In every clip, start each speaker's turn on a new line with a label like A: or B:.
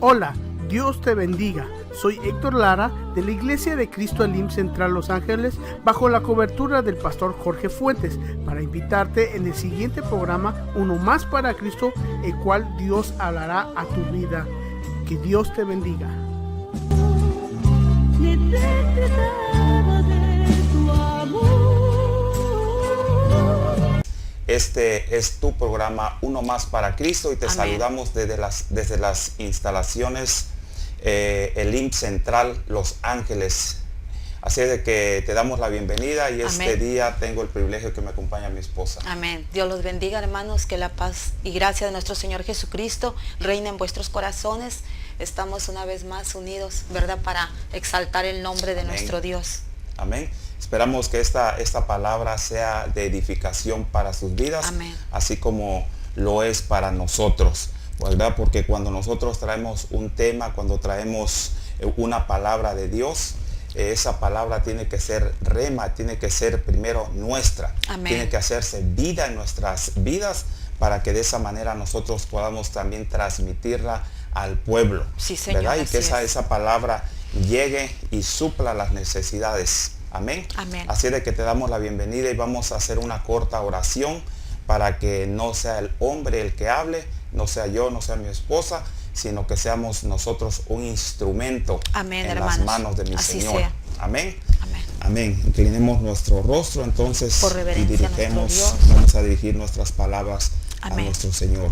A: Hola, Dios te bendiga. Soy Héctor Lara de la Iglesia de Cristo Elim Central Los Ángeles bajo la cobertura del pastor Jorge Fuentes para invitarte en el siguiente programa Uno Más para Cristo, el cual Dios hablará a tu vida. Que Dios te bendiga.
B: Este es tu programa Uno Más para Cristo y te saludamos desde las instalaciones Elim Central Los Ángeles. Así es de que te damos la bienvenida y este día tengo el privilegio que me acompaña mi esposa.
C: Amén. Dios los bendiga, hermanos, que la paz y gracia de nuestro Señor Jesucristo reine en vuestros corazones. Estamos una vez más unidos, ¿verdad?, para exaltar el nombre de nuestro Dios.
B: Amén. Esperamos que esta palabra sea de edificación para sus vidas, así como lo es para nosotros, ¿verdad? Porque cuando nosotros traemos un tema, cuando traemos una palabra de Dios, esa palabra tiene que ser rema, tiene que ser primero nuestra, tiene que hacerse vida en nuestras vidas para que de esa manera nosotros podamos también transmitirla al pueblo,
C: sí, Señor,
B: ¿verdad? Y que esa palabra llegue y supla las necesidades. Amén.
C: Amén.
B: Así de que te damos la bienvenida y vamos a hacer una corta oración para que no sea el hombre el que hable, no sea yo, no sea mi esposa, sino que seamos nosotros un instrumento en hermanos, las manos de mi Señor. Sea. Amén.
C: Amén.
B: Amén. Inclinemos nuestro rostro entonces y dirigemos, vamos a dirigir nuestras palabras a nuestro Señor.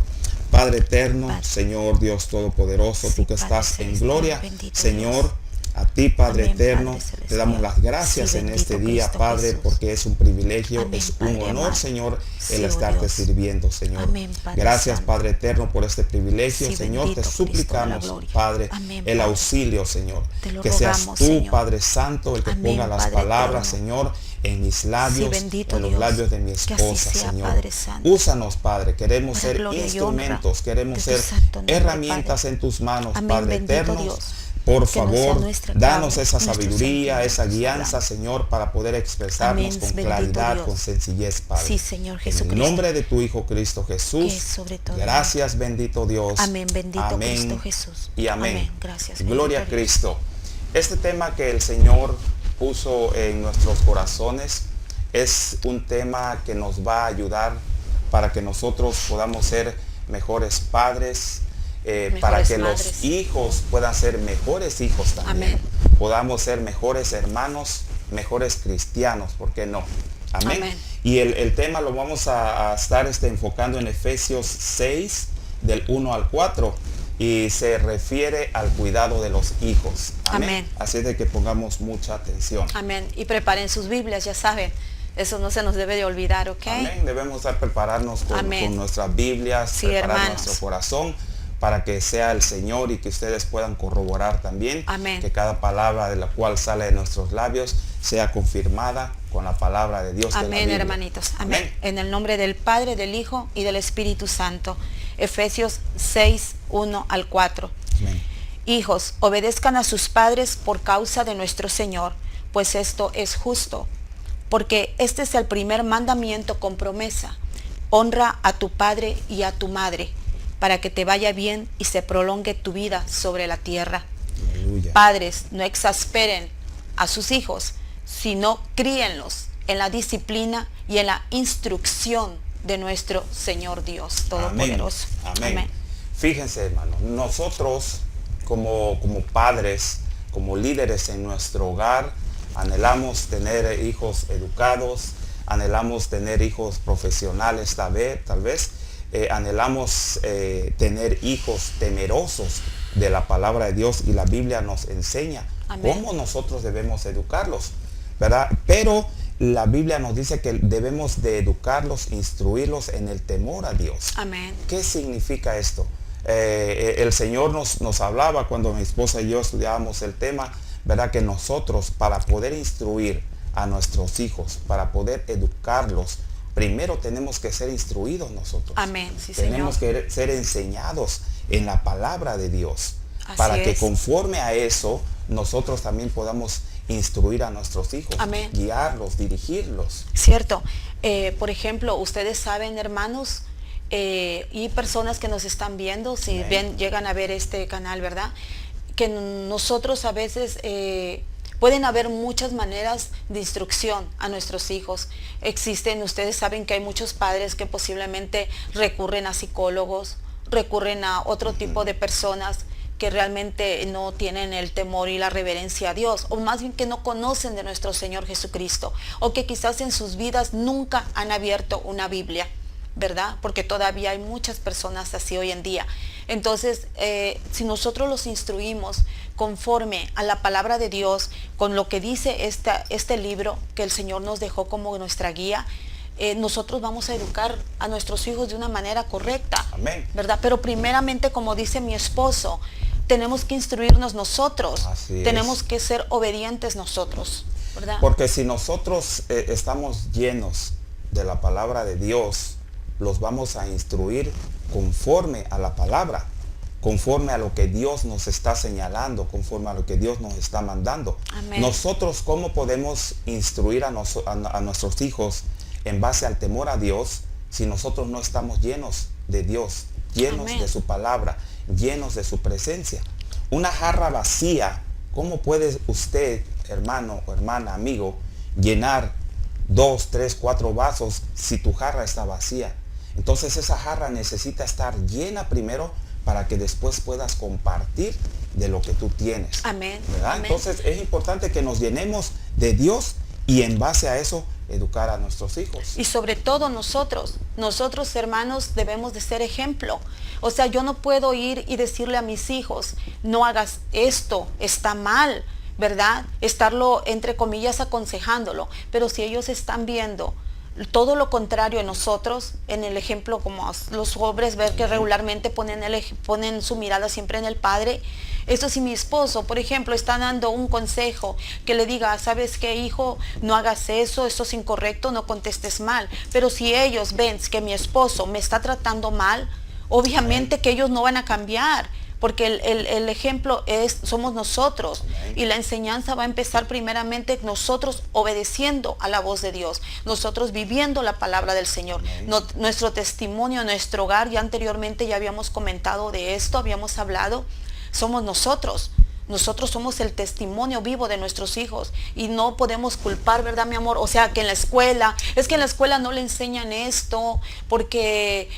B: Padre eterno, Señor Dios Todopoderoso, tú que estás en gloria, Señor, a ti, Padre eterno, te damos las gracias en este día, Padre, porque es un privilegio, es un honor, Señor, el estarte sirviendo, Señor. Gracias, Padre eterno, por este privilegio, Señor. Te suplicamos, Padre, el auxilio, Señor. Que seas tú, Padre Santo, el que ponga las palabras, Señor, en mis labios, en los labios de mi esposa, Señor. Úsanos, Padre. Queremos ser instrumentos, queremos ser herramientas en tus manos, Padre eterno. Por favor, danos esa sabiduría, esa guianza, Señor, para poder expresarnos con claridad, con sencillez, Padre.
C: Sí, Señor Jesucristo.
B: En el nombre de tu Hijo Cristo Jesús. Gracias, bendito Dios.
C: Amén, bendito Cristo Jesús.
B: Y amén.
C: Gracias.
B: Gloria a Cristo. Este tema que el Señor puso en nuestros corazones es un tema que nos va a ayudar para que nosotros podamos ser mejores padres, para que madres, los hijos puedan ser mejores hijos también. Podamos ser mejores hermanos, mejores cristianos, ¿por qué no? Amén. Y el tema lo vamos a estar enfocando en Efesios 6, del 1 al 4, y se refiere al cuidado de los hijos. Amén. Así es de que pongamos mucha atención.
C: Amén. Y preparen sus Biblias, ya saben. Eso no se nos debe de olvidar, ¿ok?
B: Amén. Debemos prepararnos con nuestras Biblias, preparar nuestro corazón, para que sea el Señor y que ustedes puedan corroborar también que cada palabra de la cual sale de nuestros labios sea confirmada con la palabra de Dios.
C: Amén, hermanitos. Amén. En el nombre del Padre, del Hijo y del Espíritu Santo. Efesios 6, 1 al 4.
B: Amén.
C: Hijos, obedezcan a sus padres por causa de nuestro Señor, pues esto es justo. Porque este es el primer mandamiento con promesa. Honra a tu padre y a tu madre, para que te vaya bien y se prolongue tu vida sobre la tierra.
B: Aleluya.
C: Padres, no exasperen a sus hijos, sino críenlos en la disciplina y en la instrucción de nuestro Señor Dios Todopoderoso.
B: Amén. Fíjense, hermano, nosotros como padres, como líderes en nuestro hogar, anhelamos tener hijos educados, anhelamos tener hijos profesionales tal vez. Anhelamos tener hijos temerosos de la palabra de Dios, y la Biblia nos enseña cómo nosotros debemos educarlos, ¿verdad? Pero la Biblia nos dice que debemos de educarlos, instruirlos en el temor a Dios.
C: Amén.
B: ¿Qué significa esto? El Señor nos hablaba cuando mi esposa y yo estudiábamos el tema, ¿verdad? Que nosotros, para poder instruir a nuestros hijos, para poder educarlos, primero tenemos que ser instruidos nosotros.
C: Amén. Sí,
B: tenemos
C: Señor.
B: que ser enseñados en la palabra de Dios. Para que conforme a eso nosotros también podamos instruir a nuestros hijos, guiarlos, dirigirlos.
C: Cierto. Por ejemplo, ustedes saben, hermanos, y personas que nos están viendo, si llegan a ver este canal, ¿verdad? Que nosotros a veces pueden haber muchas maneras de instrucción a nuestros hijos. Existen, ustedes saben que hay muchos padres que posiblemente recurren a psicólogos, recurren a otro tipo de personas que realmente no tienen el temor y la reverencia a Dios, o más bien que no conocen de nuestro Señor Jesucristo, o que quizás en sus vidas nunca han abierto una Biblia, ¿verdad? Porque todavía hay muchas personas así hoy en día. Entonces, si nosotros los instruimos conforme a la palabra de Dios, con lo que dice este libro que el Señor nos dejó como nuestra guía, nosotros vamos a educar a nuestros hijos de una manera correcta.
B: Amén.
C: ¿Verdad? Pero primeramente, como dice mi esposo, tenemos que instruirnos nosotros. Tenemos que ser obedientes nosotros, ¿verdad?
B: Porque si nosotros estamos llenos de la palabra de Dios, los vamos a instruir conforme a la palabra, conforme a lo que Dios nos está señalando, conforme a lo que Dios nos está mandando.
C: Amén.
B: Nosotros, ¿cómo podemos instruir a nuestros hijos en base al temor a Dios si nosotros no estamos llenos de Dios, llenos
C: Amén.
B: de su palabra, llenos de su presencia? Una jarra vacía, ¿cómo puede usted, hermano o hermana, amigo, llenar 2, 3, 4 vasos si tu jarra está vacía? Entonces esa jarra necesita estar llena primero para que después puedas compartir de lo que tú tienes.
C: Amén.
B: ¿Verdad?
C: Amén.
B: Entonces es importante que nos llenemos de Dios y en base a eso educar a nuestros hijos.
C: Y sobre todo nosotros hermanos debemos de ser ejemplo. O sea, yo no puedo ir y decirle a mis hijos, no hagas esto, está mal, ¿verdad? Estarlo, entre comillas, aconsejándolo. Pero si ellos están viendo todo lo contrario en nosotros, en el ejemplo, como los hombres ver que regularmente ponen su mirada siempre en el Padre. Esto, si mi esposo, por ejemplo, está dando un consejo que le diga, ¿sabes qué, hijo? No hagas eso, esto es incorrecto, no contestes mal. Pero si ellos ven que mi esposo me está tratando mal, obviamente que ellos no van a cambiar. Porque el ejemplo somos nosotros.
B: Amén.
C: Y la enseñanza va a empezar primeramente nosotros obedeciendo a la voz de Dios, nosotros viviendo la palabra del Señor. Nuestro testimonio, nuestro hogar, ya anteriormente ya habíamos comentado de esto, habíamos hablado, somos nosotros. Nosotros somos el testimonio vivo de nuestros hijos y no podemos culpar, ¿verdad, mi amor? O sea, que en la escuela, es que en la escuela no le enseñan esto, porque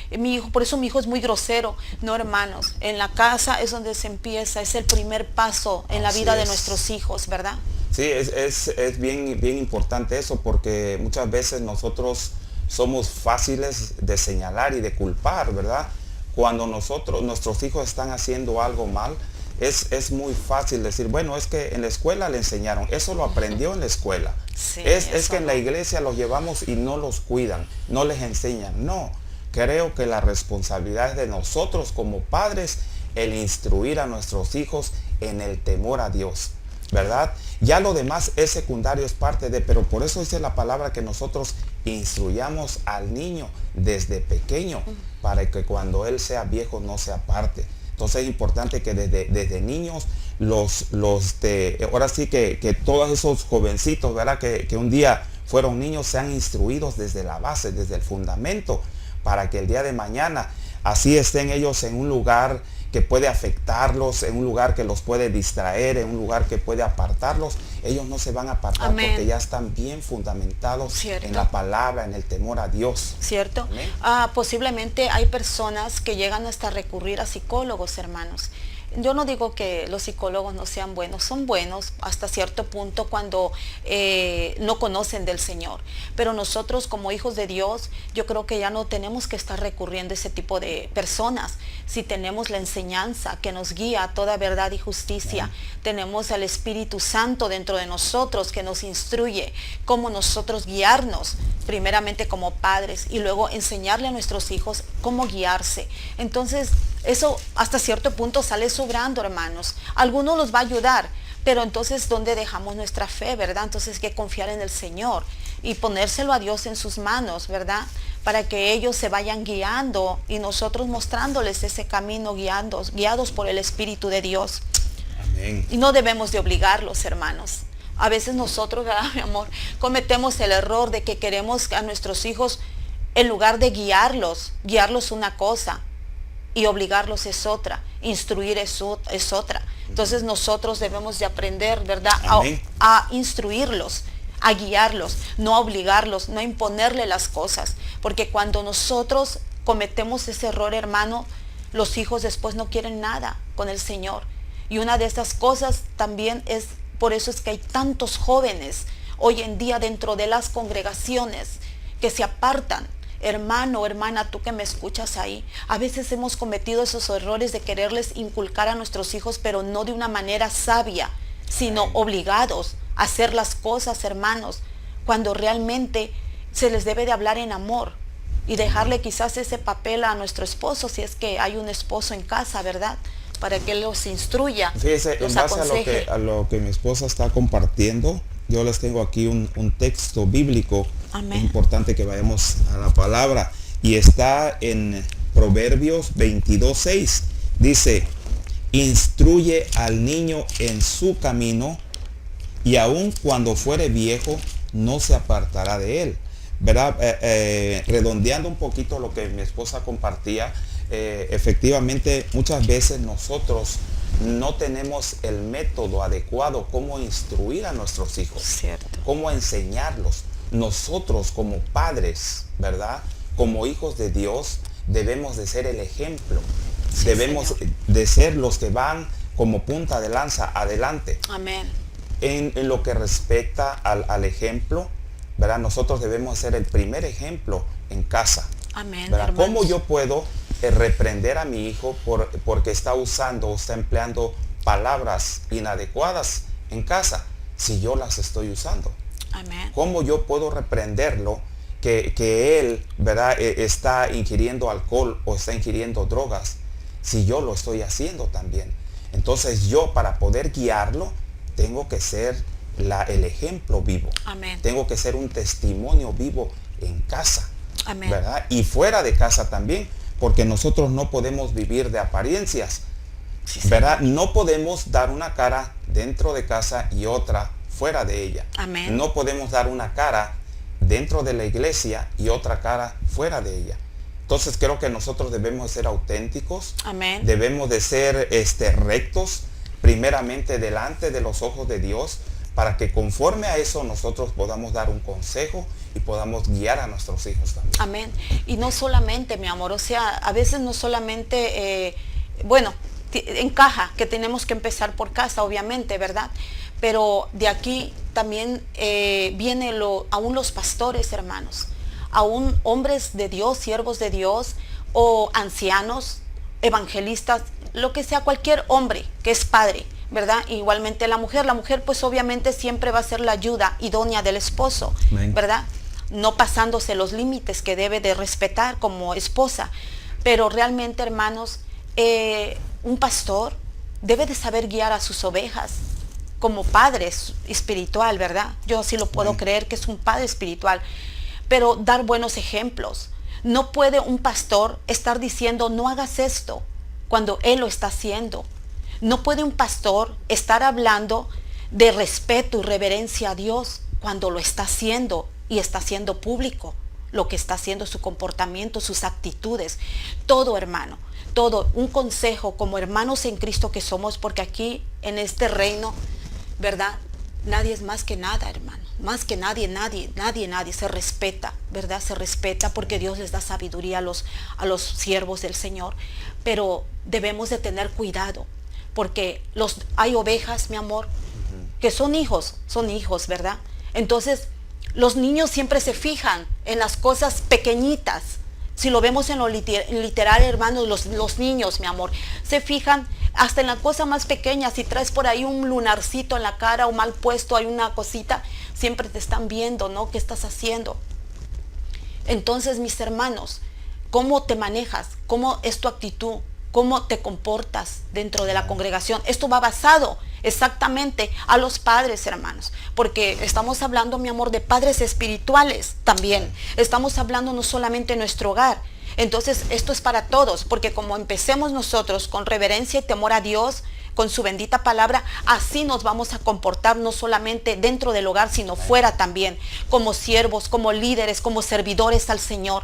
C: por eso mi hijo es muy grosero. No, hermanos, en la casa es donde se empieza, es el primer paso en la vida de nuestros hijos, ¿verdad? Sí,
B: es bien, bien importante eso, porque muchas veces nosotros somos fáciles de señalar y de culpar, ¿verdad? Cuando nuestros hijos están haciendo algo mal, es muy fácil decir, bueno, es que en la escuela le enseñaron, eso lo aprendió en la escuela.
C: Sí,
B: es que en la iglesia los llevamos y no los cuidan, no les enseñan. No, creo que la responsabilidad es de nosotros como padres el instruir a nuestros hijos en el temor a Dios, ¿verdad? Ya lo demás es secundario, es parte de, pero por eso dice la palabra que nosotros instruyamos al niño desde pequeño para que cuando él sea viejo no se aparte. Entonces es importante que desde niños ahora sí que todos esos jovencitos, ¿verdad? Que un día fueron niños, sean instruidos desde la base, desde el fundamento, para que el día de mañana así estén ellos en un lugar que puede afectarlos, en un lugar que los puede distraer, en un lugar que puede apartarlos. Ellos no se van a apartar. Amén. Porque ya están bien fundamentados. ¿Cierto? En la palabra, en el temor a Dios.
C: ¿Cierto? Posiblemente hay personas que llegan hasta recurrir a psicólogos, hermanos. Yo no digo que los psicólogos no sean buenos, son buenos hasta cierto punto cuando no conocen del Señor. Pero nosotros como hijos de Dios, yo creo que ya no tenemos que estar recurriendo a ese tipo de personas. Si tenemos la enseñanza que nos guía a toda verdad y justicia, tenemos al Espíritu Santo dentro de nosotros que nos instruye cómo nosotros guiarnos, primeramente como padres, y luego enseñarle a nuestros hijos cómo guiarse. Entonces, eso hasta cierto punto sale sobrando, hermanos. Algunos los va a ayudar, pero entonces, ¿dónde dejamos nuestra fe, verdad? Entonces hay que confiar en el Señor y ponérselo a Dios en sus manos, ¿verdad? Para que ellos se vayan guiando y nosotros mostrándoles ese camino, guiados por el Espíritu de Dios.
B: Amén.
C: Y no debemos de obligarlos, hermanos. A veces nosotros, ¿verdad, mi amor? Cometemos el error de que queremos a nuestros hijos En lugar de guiarlos una cosa y obligarlos es otra, instruir es otra. Entonces nosotros debemos de aprender, ¿verdad? A instruirlos, a guiarlos, no a obligarlos, no a imponerle las cosas. Porque cuando nosotros cometemos ese error, hermano, los hijos después no quieren nada con el Señor. Y una de estas cosas también es, por eso es que hay tantos jóvenes hoy en día dentro de las congregaciones que se apartan. Hermano, hermana, tú que me escuchas ahí, a veces hemos cometido esos errores de quererles inculcar a nuestros hijos, pero no de una manera sabia, sino obligados a hacer las cosas, hermanos, cuando realmente se les debe de hablar en amor y dejarle quizás ese papel a nuestro esposo, si es que hay un esposo en casa, ¿verdad? Para que él los instruya,
B: fíjese,
C: los
B: en base
C: aconseje.
B: a lo que mi esposa está compartiendo, yo les tengo aquí un texto bíblico.
C: Amén.
B: Es importante que vayamos a la palabra. Y está en Proverbios 22:6. Dice, instruye al niño en su camino, y aun cuando fuere viejo, no se apartará de él. ¿Verdad? Redondeando un poquito lo que mi esposa compartía, efectivamente muchas veces nosotros no tenemos el método adecuado cómo instruir a nuestros hijos,
C: Cierto.
B: cómo enseñarlos. Nosotros como padres, ¿verdad? Como hijos de Dios, debemos de ser el ejemplo.
C: Sí,
B: debemos
C: Señor.
B: de ser los que van como punta de lanza adelante.
C: Amén.
B: En lo que respecta al ejemplo, ¿verdad? Nosotros debemos ser el primer ejemplo en casa.
C: Amén,
B: ¿verdad?
C: hermanos.
B: ¿Cómo yo puedo reprender a mi hijo porque está usando o está empleando palabras inadecuadas en casa si yo las estoy usando?
C: Amén.
B: ¿Cómo yo puedo reprenderlo que él, ¿verdad? Está ingiriendo alcohol o está ingiriendo drogas si yo lo estoy haciendo también? Entonces yo, para poder guiarlo, tengo que ser el ejemplo vivo.
C: Amén.
B: Tengo que ser un testimonio vivo en casa.
C: Amén.
B: ¿Verdad? Y fuera de casa también, porque nosotros no podemos vivir de apariencias.
C: Sí,
B: ¿Verdad? No podemos dar una cara dentro de casa y otra fuera de ella.
C: Amén.
B: No podemos dar una cara dentro de la iglesia y otra cara fuera de ella. Entonces creo que nosotros debemos ser auténticos.
C: Amén.
B: Debemos de ser rectos, primeramente delante de los ojos de Dios, para que conforme a eso nosotros podamos dar un consejo y podamos guiar a nuestros hijos también.
C: Amén. Y no solamente, mi amor, o sea, a veces no solamente, encaja que tenemos que empezar por casa, obviamente, ¿verdad? Pero de aquí también viene aún los pastores, hermanos, aún hombres de Dios, siervos de Dios, o ancianos, evangelistas, lo que sea, cualquier hombre que es padre, ¿verdad? Igualmente la mujer pues obviamente siempre va a ser la ayuda idónea del esposo,
B: Amén.
C: ¿verdad? No pasándose los límites que debe de respetar como esposa. Pero realmente, hermanos, un pastor debe de saber guiar a sus ovejas como padre espiritual, ¿verdad? Yo así lo puedo creer, que es un padre espiritual, pero dar buenos ejemplos. No puede un pastor estar diciendo, no hagas esto, cuando él lo está haciendo. No puede un pastor estar hablando de respeto y reverencia a Dios cuando lo está haciendo y está haciendo público lo que está haciendo, su comportamiento, sus actitudes. Todo, hermano, todo. Un consejo como hermanos en Cristo que somos, porque aquí en este reino, ¿verdad? Nadie es más que nada, hermano. Más que nadie se respeta, ¿verdad? Se respeta porque Dios les da sabiduría a los siervos del Señor. Pero debemos de tener cuidado, porque hay ovejas, mi amor, que son hijos, ¿verdad? Entonces, los niños siempre se fijan en las cosas pequeñitas. Si lo vemos en lo literal, hermanos, los niños, mi amor, se fijan hasta en la cosa más pequeña. Si traes por ahí un lunarcito en la cara o mal puesto, hay una cosita, siempre te están viendo, ¿no? ¿Qué estás haciendo? Entonces, mis hermanos, ¿cómo te manejas? ¿Cómo es tu actitud? ¿Cómo te comportas dentro de la congregación? Esto va basado exactamente a los padres, hermanos, porque estamos hablando, mi amor, de padres espirituales también. Estamos hablando no solamente en nuestro hogar. Entonces, esto es para todos, porque como empecemos nosotros con reverencia y temor a Dios, con su bendita palabra, así nos vamos a comportar no solamente dentro del hogar, sino fuera también, como siervos, como líderes, como servidores al Señor.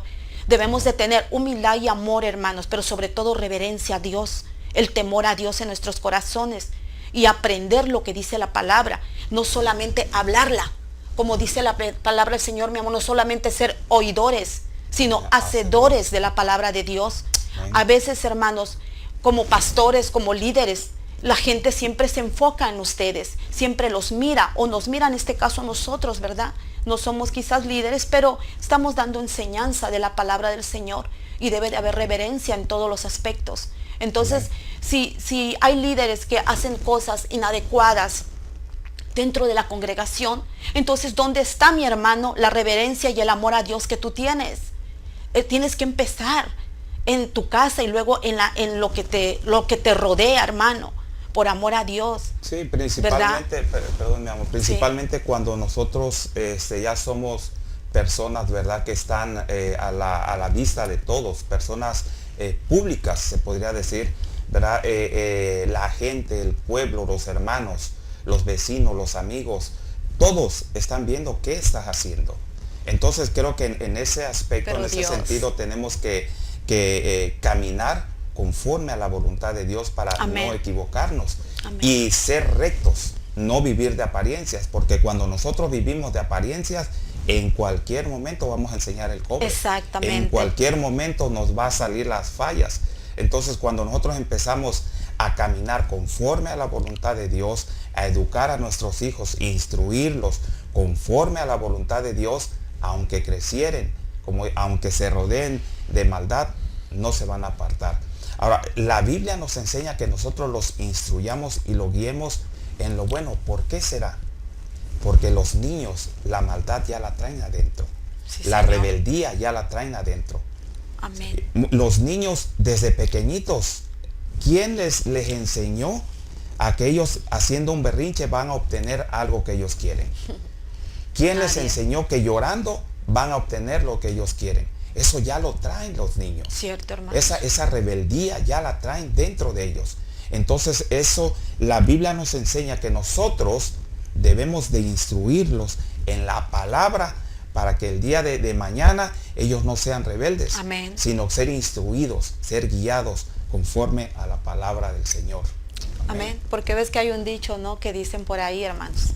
C: Debemos de tener humildad y amor, hermanos, pero sobre todo reverencia a Dios, el temor a Dios en nuestros corazones y aprender lo que dice la palabra, no solamente hablarla, como dice la palabra del Señor, mi amor, no solamente ser oidores, sino hacedores de la palabra de Dios. A veces, hermanos, como pastores, como líderes, la gente siempre se enfoca en ustedes, siempre los mira o nos mira en este caso a nosotros, ¿verdad? No somos quizás líderes, pero estamos dando enseñanza de la palabra del Señor y debe de haber reverencia en todos los aspectos. Entonces, si hay líderes que hacen cosas inadecuadas dentro de la congregación, entonces ¿dónde está, mi hermano, la reverencia y el amor a Dios que tú tienes? Tienes que empezar en tu casa y luego en lo que te rodea, hermano, por amor a Dios.
B: Sí, principalmente, perdón, mi amor, principalmente cuando nosotros ya somos personas, ¿verdad?, que están a la vista de todos, personas públicas, se podría decir, ¿verdad? La gente, el pueblo, los hermanos, los vecinos, los amigos, todos están viendo qué estás haciendo. Entonces creo que en ese aspecto, en ese sentido, tenemos que caminar conforme a la voluntad de Dios para no equivocarnos. Amén. Y ser rectos, no vivir de apariencias, porque cuando nosotros vivimos de apariencias, en cualquier momento vamos a enseñar el cobre.
C: Exactamente.
B: En cualquier momento nos va a salir las fallas. Entonces cuando nosotros empezamos a caminar conforme a la voluntad de Dios, a educar a nuestros hijos, instruirlos conforme a la voluntad de Dios, aunque crecieren, aunque se rodeen de maldad, no se van a apartar. Ahora, la Biblia nos enseña que nosotros los instruyamos y los guiemos en lo bueno. ¿Por qué será? Porque los niños la maldad ya la traen adentro. Sí, la rebeldía ya la traen adentro.
C: Amén.
B: Los niños desde pequeñitos, ¿quién les enseñó a que ellos haciendo un berrinche van a obtener algo que ellos quieren? ¿Quién les enseñó que llorando van a obtener lo que ellos quieren? Eso ya lo traen los niños.
C: Cierto, hermano.
B: Esa rebeldía ya la traen dentro de ellos. Entonces eso, la Biblia nos enseña que nosotros debemos de instruirlos en la palabra para que el día de mañana ellos no sean rebeldes.
C: Amén.
B: Sino ser instruidos, ser guiados conforme a la palabra del Señor.
C: Amén. Porque ves que hay un dicho, ¿no?, que dicen por ahí, hermanos.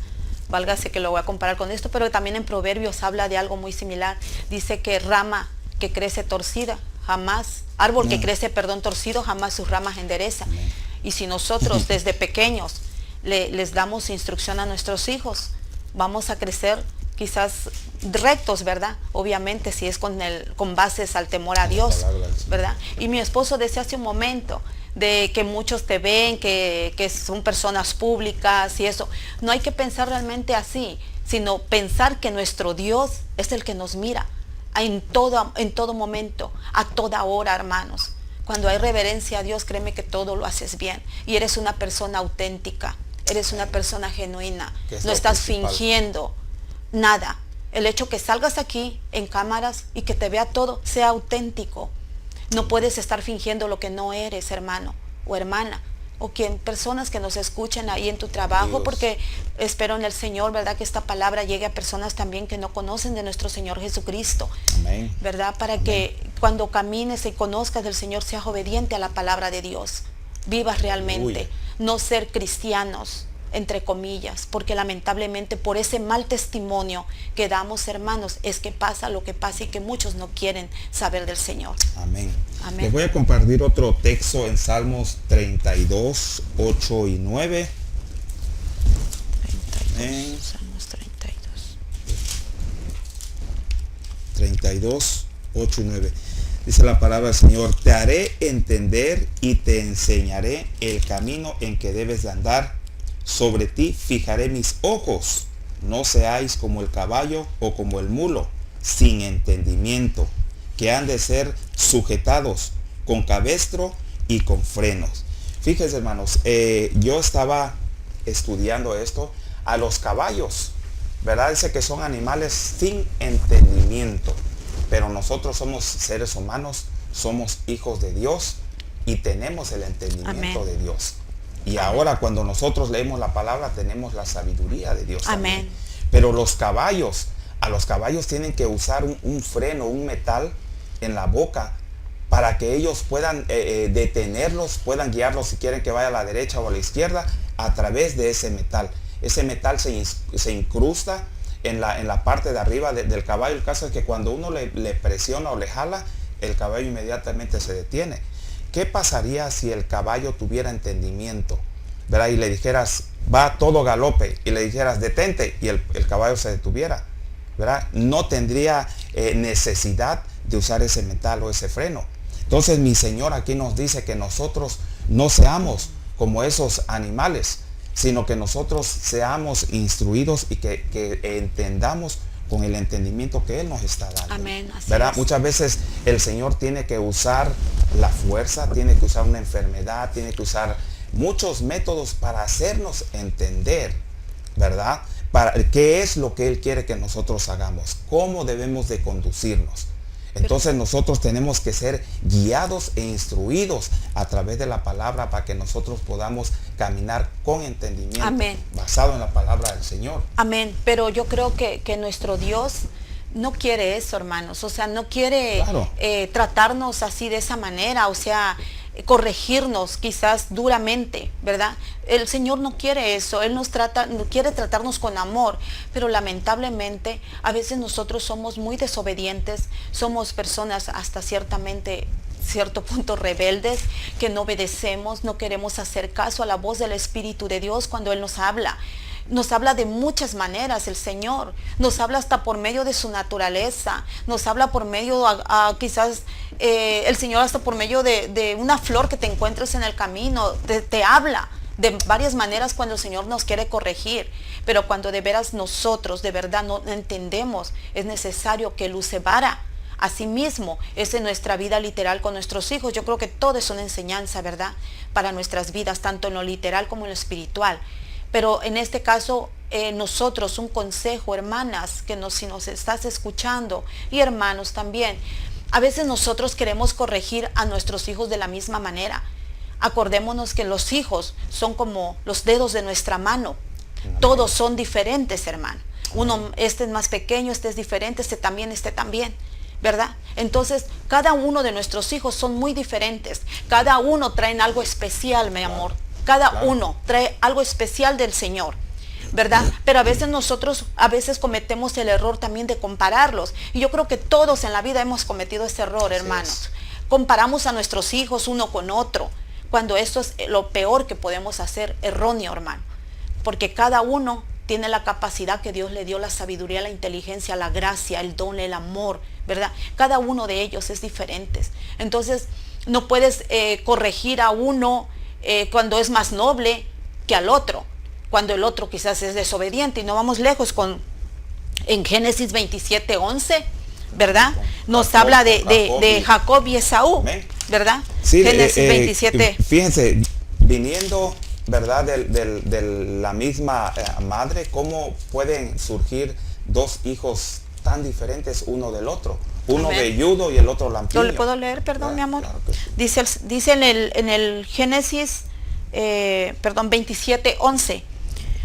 C: Válgase que lo voy a comparar con esto, pero también en Proverbios habla de algo muy similar. Dice que rama que crece torcida, árbol que crece, torcido, jamás sus ramas endereza. Y si nosotros desde pequeños les damos instrucción a nuestros hijos, vamos a crecer quizás rectos, ¿verdad? Obviamente si es con bases al temor a Dios, ¿verdad? Y mi esposo decía hace un momento de que muchos te ven, que son personas públicas y eso. No hay que pensar realmente así, sino pensar que nuestro Dios es el que nos mira en todo momento, a toda hora, hermanos. Cuando hay reverencia a Dios, créeme que todo lo haces bien. Y eres una persona auténtica, eres una persona genuina. No estás fingiendo nada. El hecho que salgas aquí en cámaras y que te vea todo, sea auténtico. No puedes estar fingiendo lo que no eres, hermano o hermana. O personas que nos escuchen ahí en tu trabajo, Dios. Porque espero en el Señor, ¿verdad?, que esta palabra llegue a personas también que no conocen de nuestro Señor Jesucristo. Amén. ¿Verdad? Para Amén. Que cuando camines y conozcas del Señor seas obediente a la palabra de Dios. Vivas realmente. Uy. No ser cristianos, entre comillas, porque lamentablemente por ese mal testimonio que damos, hermanos, es que pasa lo que pasa y que muchos no quieren saber del Señor.
B: Amén. Amén. Les voy a compartir otro texto en Salmos 32, 8 y 9.
C: 32, Salmos
B: 32, 8 y 9. Dice la palabra del Señor: te haré entender y te enseñaré el camino en que debes de andar. Sobre ti fijaré mis ojos. No seáis como el caballo o como el mulo, sin entendimiento, que han de ser sujetados con cabestro y con frenos. Fíjense, hermanos, yo estaba estudiando esto. A los caballos, ¿verdad? Dice que son animales sin entendimiento, pero nosotros somos seres humanos, somos hijos de Dios y tenemos el entendimiento Amén. De Dios. Y Amén. Ahora cuando nosotros leemos la palabra tenemos la sabiduría de Dios.
C: Amén.
B: Pero a los caballos tienen que usar un freno, un metal en la boca para que ellos puedan detenerlos, puedan guiarlos si quieren que vaya a la derecha o a la izquierda a través de ese metal. Ese metal se incrusta en la parte de arriba del caballo. El caso es que cuando uno le presiona o le jala, el caballo inmediatamente se detiene. ¿Qué pasaría si el caballo tuviera entendimiento, ¿verdad? Y le dijeras, va a todo galope, y le dijeras, detente, y el caballo se detuviera, ¿verdad? No tendría necesidad de usar ese metal o ese freno. Entonces mi Señor aquí nos dice que nosotros no seamos como esos animales, sino que nosotros seamos instruidos y que entendamos con el entendimiento que Él nos está dando.
C: Amén, así
B: ¿verdad?
C: es.
B: Muchas veces el Señor tiene que usar la fuerza, tiene que usar una enfermedad, tiene que usar muchos métodos para hacernos entender, ¿verdad? Para qué es lo que Él quiere que nosotros hagamos, cómo debemos de conducirnos. Entonces nosotros tenemos que ser guiados e instruidos a través de la palabra para que nosotros podamos caminar con entendimiento.
C: Amén.
B: Basado en la palabra del Señor.
C: Amén. Pero yo creo que nuestro Dios no quiere eso, hermanos. O sea, no quiere
B: Claro.
C: Tratarnos así de esa manera. O sea, corregirnos quizás duramente, ¿verdad? El Señor no quiere eso. Él quiere tratarnos con amor, pero lamentablemente a veces nosotros somos muy desobedientes, somos personas hasta cierto punto rebeldes, que no obedecemos, no queremos hacer caso a la voz del Espíritu de Dios cuando Él nos habla. Nos habla de muchas maneras el Señor, nos habla hasta por medio de su naturaleza, nos habla por medio quizás el Señor hasta por medio de una flor que te encuentres en el camino, te habla de varias maneras cuando el Señor nos quiere corregir, pero cuando de veras nosotros de verdad no entendemos, es necesario que Él use vara. Asimismo, es en nuestra vida literal con nuestros hijos. Yo creo que todo es una enseñanza, ¿verdad? Para nuestras vidas, tanto en lo literal como en lo espiritual. Pero en este caso, nosotros, un consejo, hermanas, si nos estás escuchando, y hermanos también, a veces nosotros queremos corregir a nuestros hijos de la misma manera. Acordémonos que los hijos son como los dedos de nuestra mano. Todos son diferentes, hermano. Este es más pequeño, este es diferente, este también, ¿verdad? Entonces, cada uno de nuestros hijos son muy diferentes. Cada uno trae algo especial, mi amor. Cada uno trae algo especial del Señor, ¿verdad? Pero a veces nosotros, cometemos el error también de compararlos. Y yo creo que todos en la vida hemos cometido ese error, hermanos. Comparamos a nuestros hijos uno con otro, cuando esto es lo peor que podemos hacer, erróneo, hermano. Porque cada uno tiene la capacidad que Dios le dio, la sabiduría, la inteligencia, la gracia, el don, el amor, ¿verdad? Cada uno de ellos es diferente. Entonces, no puedes corregir a uno cuando es más noble que al otro, cuando el otro quizás es desobediente. Y no vamos lejos en Génesis 27:11, ¿verdad? Nos habla de Jacob y Esaú, ¿verdad?
B: Sí,
C: Génesis 27.
B: Fíjense, viniendo, ¿verdad? De la misma madre, ¿cómo pueden surgir dos hijos tan diferentes uno del otro? Uno velludo y el otro lampiño.
C: ¿Lo le puedo leer, perdón, mi amor?
B: Claro que sí.
C: Dice en el Génesis 27:11.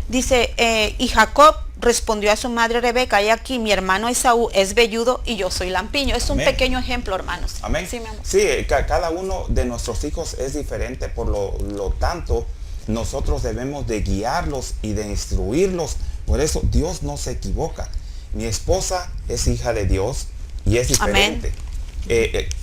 C: Dice, y Jacob respondió a su madre Rebeca, y aquí mi hermano Esaú es velludo y yo soy lampiño. Es un pequeño ejemplo, hermanos.
B: Amén.
C: Sí, mi amor.
B: Sí, cada uno de nuestros hijos es diferente, por lo tanto, nosotros debemos de guiarlos y de instruirlos. Por eso Dios no se equivoca. Mi esposa es hija de Dios y es diferente.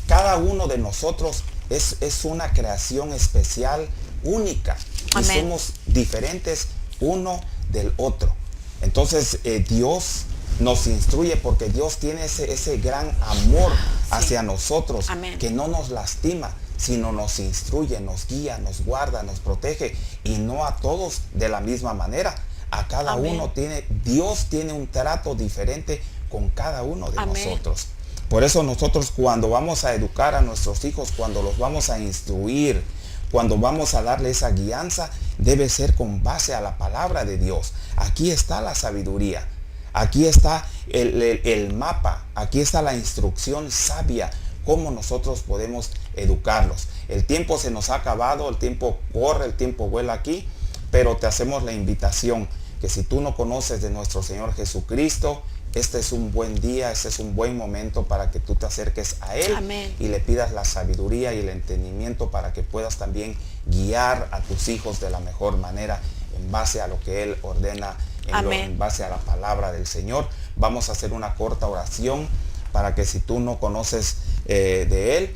B: Cada uno de nosotros es una creación especial, única. Y somos diferentes uno del otro. Entonces Dios nos instruye porque Dios tiene ese gran amor hacia nosotros.
C: Amén.
B: Que no nos lastima, sino nos instruye, nos guía, nos guarda, nos protege, y no a todos de la misma manera. A cada uno Dios tiene un trato diferente con cada uno de nosotros. Por eso nosotros, cuando vamos a educar a nuestros hijos, cuando los vamos a instruir, cuando vamos a darle esa guianza, debe ser con base a la palabra de Dios. Aquí está la sabiduría, aquí está el mapa, aquí está la instrucción sabia, cómo nosotros podemos educarlos. El tiempo se nos ha acabado, el tiempo corre, el tiempo vuela aquí, pero te hacemos la invitación que si tú no conoces de nuestro Señor Jesucristo, este es un buen día, este es un buen momento para que tú te acerques a Él.
C: Amén.
B: Y le pidas la sabiduría y el entendimiento para que puedas también guiar a tus hijos de la mejor manera en base a lo que Él ordena, en base a la palabra del Señor. Vamos a hacer una corta oración para que si tú no conoces de Él,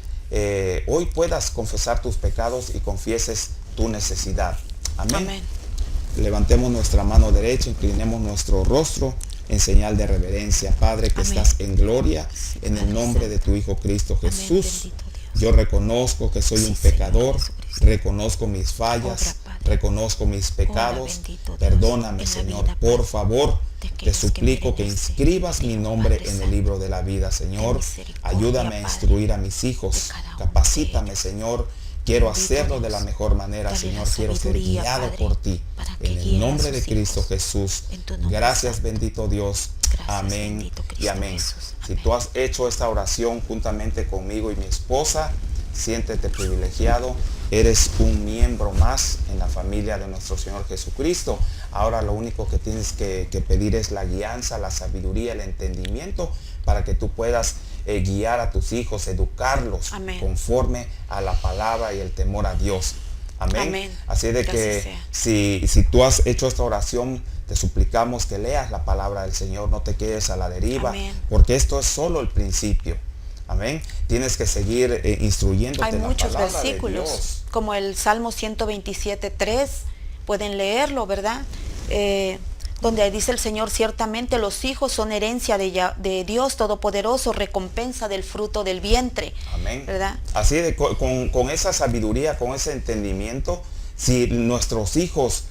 B: hoy puedas confesar tus pecados y confieses tu necesidad. Amén.
C: Amén.
B: Levantemos nuestra mano derecha, inclinemos nuestro rostro en señal de reverencia. Padre, que estás en gloria, en el nombre de tu Hijo Cristo Jesús. Yo reconozco que soy un pecador, reconozco mis fallas, reconozco mis pecados. Perdóname, Señor, por favor. Te suplico que inscribas mi nombre en el libro de la vida, Señor. Ayúdame a instruir a mis hijos. Capacítame, Señor. Quiero hacerlo de la mejor manera, Señor. Quiero ser guiado por ti. En el nombre de Cristo Jesús. Gracias, bendito Dios. Amén y amén. Si tú has hecho esta oración juntamente conmigo y mi esposa, siéntete privilegiado. Eres un miembro más en la familia de nuestro Señor Jesucristo. Ahora lo único que tienes que pedir es la guianza, la sabiduría, el entendimiento para que tú puedas guiar a tus hijos, educarlos conforme a la palabra y el temor a Dios. Amén. Así de que si tú has hecho esta oración, te suplicamos que leas la palabra del Señor, no te quedes a la deriva, porque esto es solo el principio. Amén. Tienes que seguir instruyéndote en la palabra de Dios. Hay muchos versículos,
C: como el Salmo 127:3, pueden leerlo, ¿verdad? Donde dice el Señor: ciertamente los hijos son herencia de Dios Todopoderoso, recompensa del fruto del vientre.
B: Amén.
C: ¿Verdad?
B: Así de con esa sabiduría, con ese entendimiento, si nuestros hijos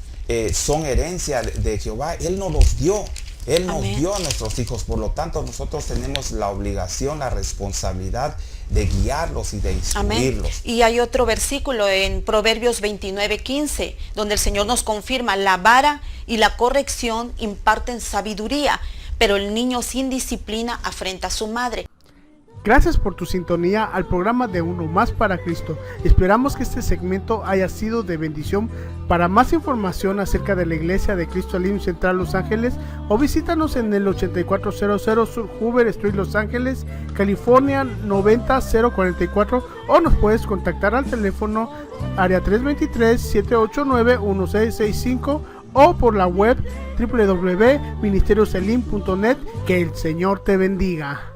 B: son herencia de Jehová, Él nos los dio. Él nos dio a nuestros hijos, por lo tanto nosotros tenemos la obligación, la responsabilidad de guiarlos y de instruirlos.
C: Amén. Y hay otro versículo en Proverbios 29:15, donde el Señor nos confirma: la vara y la corrección imparten sabiduría, pero el niño sin disciplina afrenta a su madre.
A: Gracias por tu sintonía al programa de Uno Más para Cristo. Esperamos que este segmento haya sido de bendición. Para más información acerca de la Iglesia de Cristo Elim Central Los Ángeles, o visítanos en el 8400 Sur Hoover Street, Los Ángeles, California 90044, o nos puedes contactar al teléfono área 323-789-1665 o por la web www.ministerioselim.net. Que el Señor te bendiga.